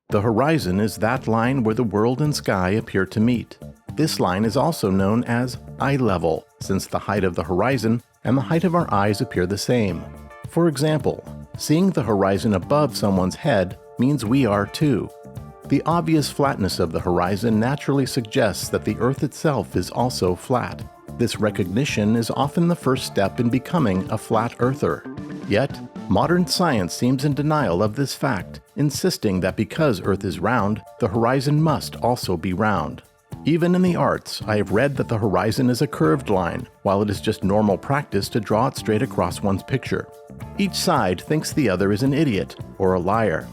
The horizon is that line where the world and sky appear to meet. This line is also known as eye level, since the height of the horizon and the height of our eyes appear the same. For example, seeing the horizon above someone's head means we are too. The obvious flatness of the horizon naturally suggests that the Earth itself is also flat. This recognition is often the first step in becoming a flat earther. Yet, modern science seems in denial of this fact, insisting that because Earth is round, the horizon must also be round. Even in the arts, I have read that the horizon is a curved line, while it is just normal practice to draw it straight across one's picture. Each side thinks the other is an idiot or a liar.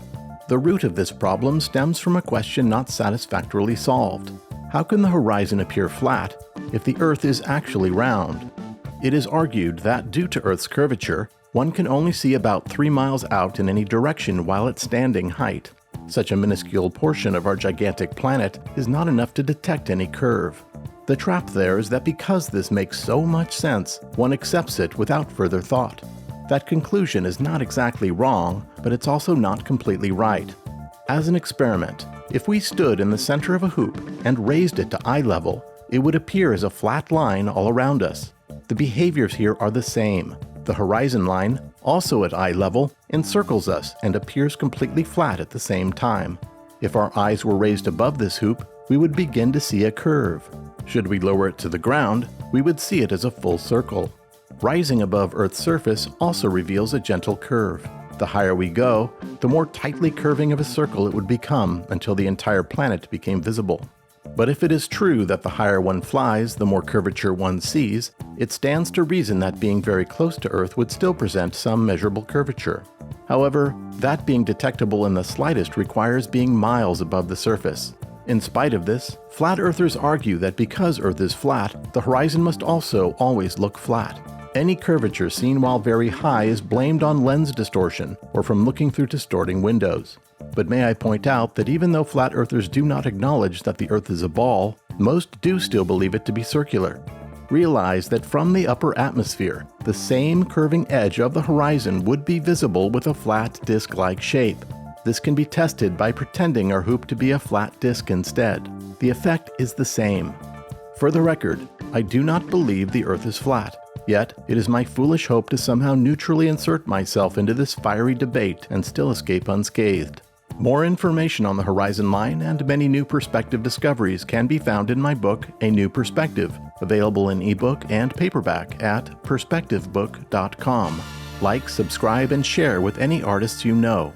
The root of this problem stems from a question not satisfactorily solved. How can the horizon appear flat if the Earth is actually round? It is argued that due to Earth's curvature, one can only see about 3 miles out in any direction while at standing height. Such a minuscule portion of our gigantic planet is not enough to detect any curve. The trap there is that because this makes so much sense, one accepts it without further thought. That conclusion is not exactly wrong, but it's also not completely right. As an experiment, if we stood in the center of a hoop and raised it to eye level, it would appear as a flat line all around us. The behaviors here are the same. The horizon line, also at eye level, encircles us and appears completely flat at the same time. If our eyes were raised above this hoop, we would begin to see a curve. Should we lower it to the ground, we would see it as a full circle. Rising above Earth's surface also reveals a gentle curve. The higher we go, the more tightly curving of a circle it would become until the entire planet became visible. But if it is true that the higher one flies, the more curvature one sees, it stands to reason that being very close to Earth would still present some measurable curvature. However, that being detectable in the slightest requires being miles above the surface. In spite of this, flat earthers argue that because Earth is flat, the horizon must also always look flat. Any curvature seen while very high is blamed on lens distortion or from looking through distorting windows. But may I point out that even though flat earthers do not acknowledge that the Earth is a ball, most do still believe it to be circular. Realize that from the upper atmosphere, the same curving edge of the horizon would be visible with a flat disc-like shape. This can be tested by pretending our hoop to be a flat disc instead. The effect is the same. For the record, I do not believe the Earth is flat. Yet, it is my foolish hope to somehow neutrally insert myself into this fiery debate and still escape unscathed. More information on the horizon line and many new perspective discoveries can be found in my book, A New Perspective, available in ebook and paperback at perspectivebook.com. Like, subscribe, and share with any artists you know.